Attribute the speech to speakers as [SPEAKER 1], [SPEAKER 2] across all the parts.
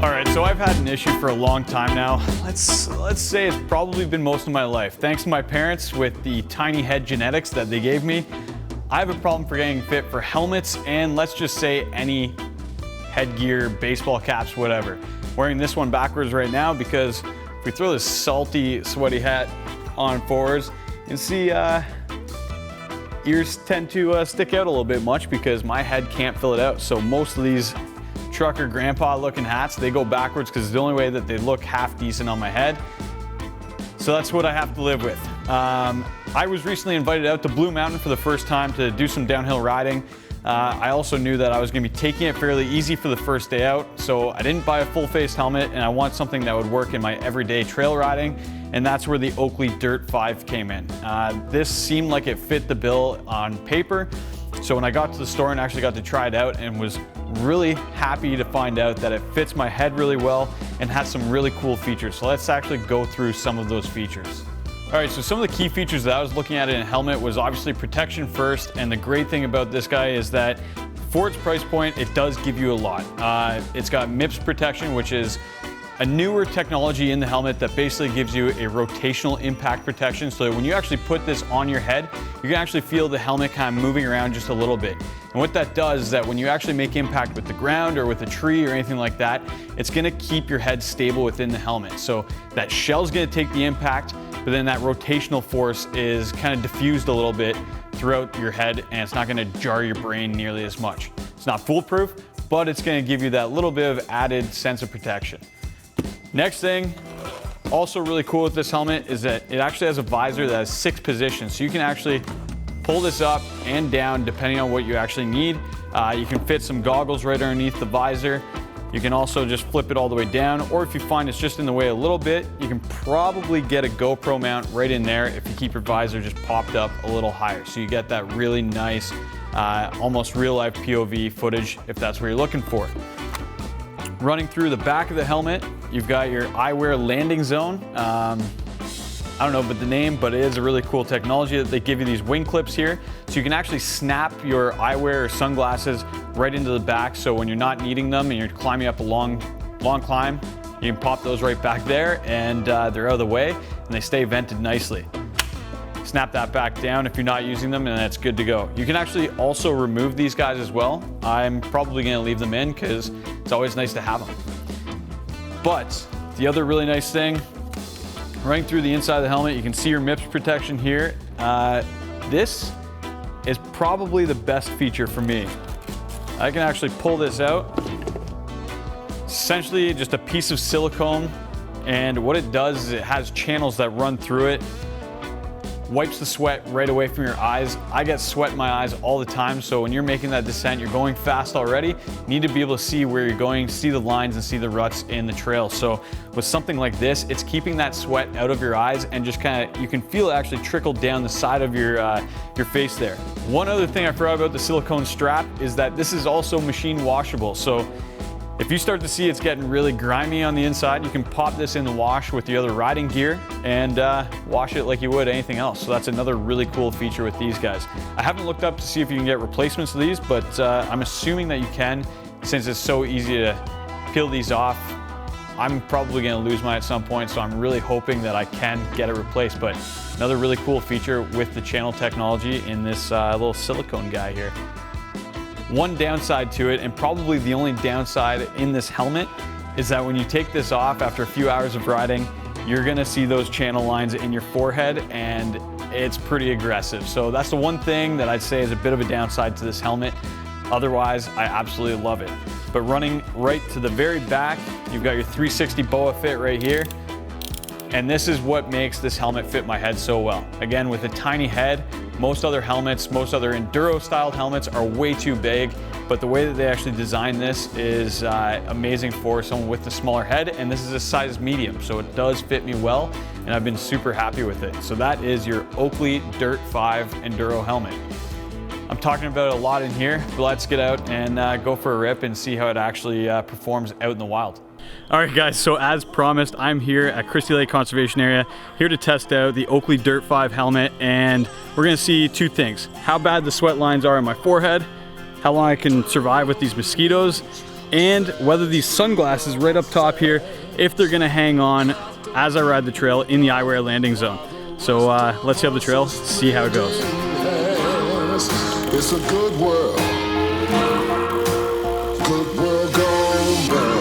[SPEAKER 1] All right, so I've had an issue for a long time now. Let's say it's probably been most of my life. Thanks to my parents with the tiny head genetics that they gave me, I have a problem for getting fit for helmets and let's just say any headgear, baseball caps, whatever. Wearing this one backwards right now because if we throw this salty, sweaty hat on forwards, you can see ears tend to stick out a little bit much because my head can't fill it out. So most of these trucker grandpa looking hats, they go backwards because it's the only way that they look half decent on my head. So that's what I have to live with. I was recently invited out to Blue Mountain for the first time to do some downhill riding. I also knew that I was going to be taking it fairly easy for the first day out, so I didn't buy a full face helmet and I want something that would work in my everyday trail riding, and that's where the OAKLEY DRT came in. This seemed like it fit the bill on paper, so when I got to the store and actually got to try it out and was really happy to find out that it fits my head really well and has some really cool features. So let's actually go through some of those features. All right, so some of the key features that I was looking at in a helmet was obviously protection first, and the great thing about this guy is that for its price point, it does give you a lot. It's got Mips Protection, which is a newer technology in the helmet that basically gives you a rotational impact protection, so that when you actually put this on your head, you can actually feel the helmet kind of moving around just a little bit. And what that does is that when you actually make impact with the ground or with a tree or anything like that, it's gonna keep your head stable within the helmet. So that shell's gonna take the impact, but then that rotational force is kind of diffused a little bit throughout your head and it's not gonna jar your brain nearly as much. It's not foolproof, but it's gonna give you that little bit of added sense of protection. Next thing, also really cool with this helmet is that it actually has a visor that has 6 positions. So you can actually pull this up and down depending on what you actually need. You can fit some goggles right underneath the visor. You can also just flip it all the way down, or if you find it's just in the way a little bit, you can probably get a GoPro mount right in there if you keep your visor just popped up a little higher. So you get that really nice, almost real life POV footage if that's what you're looking for. Running through the back of the helmet, you've got your eyewear landing zone. I don't know but the name, but it is a really cool technology that they give you these wing clips here. So you can actually snap your eyewear or sunglasses right into the back. So when you're not needing them and you're climbing up a long climb, you can pop those right back there and they're out of the way and they stay vented nicely. Snap that back down if you're not using them and that's good to go. You can actually also remove these guys as well. I'm probably gonna leave them in because it's always nice to have them. But the other really nice thing, running through the inside of the helmet, you can see your Mips Protection here. This is probably the best feature for me. I can actually pull this out. Essentially just a piece of silicone, and what it does is it has channels that run through it, wipes the sweat right away from your eyes. I get sweat in my eyes all the time, so when you're making that descent, you're going fast already, you need to be able to see where you're going, see the lines and see the ruts in the trail. So with something like this, it's keeping that sweat out of your eyes and just kind of, you can feel it actually trickle down the side of your face there. One other thing I forgot about the silicone strap is that this is also machine washable. So if you start to see it's getting really grimy on the inside, you can pop this in the wash with the other riding gear and wash it like you would anything else. So that's another really cool feature with these guys. I haven't looked up to see if you can get replacements of these, but I'm assuming that you can since it's so easy to peel these off. I'm probably gonna lose mine at some point, so I'm really hoping that I can get it replaced. But another really cool feature with the channel technology in this little silicone guy here. One downside to it, and probably the only downside in this helmet, is that when you take this off after a few hours of riding, you're gonna see those channel lines in your forehead and it's pretty aggressive. So that's the one thing that I'd say is a bit of a downside to this helmet. Otherwise, I absolutely love it. But running right to the very back, you've got your 360 boa fit right here. And this is what makes this helmet fit my head so well. Again, with a tiny head, most other helmets, most other enduro styled helmets are way too big, but the way that they actually designed this is amazing for someone with a smaller head, and this is a size medium, so it does fit me well, and I've been super happy with it. So that is your OAKLEY DRT Enduro helmet. I'm talking about it a lot in here, but let's get out and go for a rip and see how it actually performs out in the wild. All right guys, so as promised, I'm here at Christie Lake Conservation Area, here to test out the OAKLEY DRT helmet, and we're gonna see two things. How bad the sweat lines are on my forehead, how long I can survive with these mosquitoes, and whether these sunglasses right up top here, if they're gonna hang on as I ride the trail in the eyewear landing zone. So let's see how the trail, see how it goes.
[SPEAKER 2] It's a good world. Good world gone bad.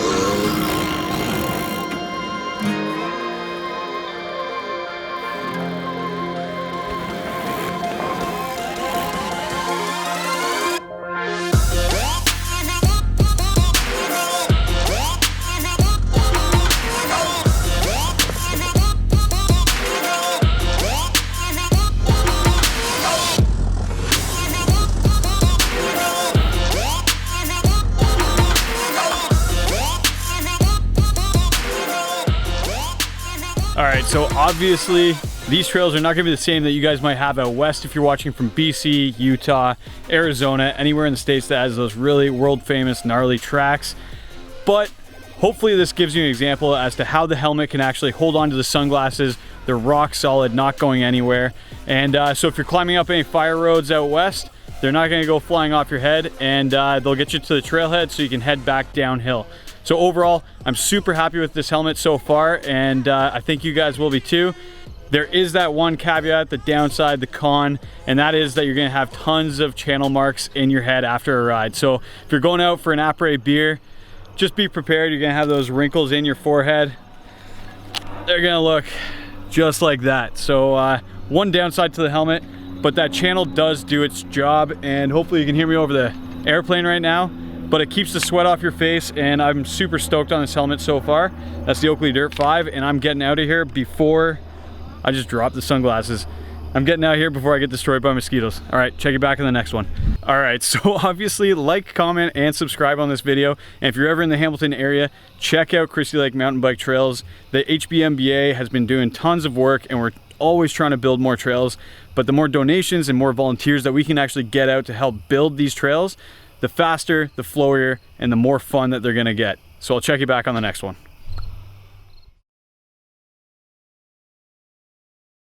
[SPEAKER 1] All right, so obviously these trails are not gonna be the same that you guys might have out west if you're watching from BC, Utah, Arizona, anywhere in the States that has those really world famous gnarly tracks. But hopefully this gives you an example as to how the helmet can actually hold on to the sunglasses. They're rock solid, not going anywhere. And so if you're climbing up any fire roads out west, they're not gonna go flying off your head, and they'll get you to the trailhead so you can head back downhill. So overall, I'm super happy with this helmet so far, and I think you guys will be too. There is that one caveat, the downside, the con, and that is that you're gonna have tons of channel marks in your head after a ride. So if you're going out for an après beer, just be prepared. You're gonna have those wrinkles in your forehead. They're gonna look just like that. So one downside to the helmet, but that channel does do its job, and hopefully you can hear me over the airplane right now. But it keeps the sweat off your face, and I'm super stoked on this helmet so far. That's the OAKLEY DRT 5, and I'm getting out of here before I just drop the sunglasses. I'm getting out of here before I get destroyed by mosquitoes. All right, check you back in the next one. All right, so obviously like, comment, and subscribe on this video. And if you're ever in the Hamilton area, check out Christie Lake Mountain Bike Trails. The HBMBA has been doing tons of work, and we're always trying to build more trails. But the more donations and more volunteers that we can actually get out to help build these trails, the faster, the flowier, and the more fun that they're gonna get. So I'll check you back on the next one.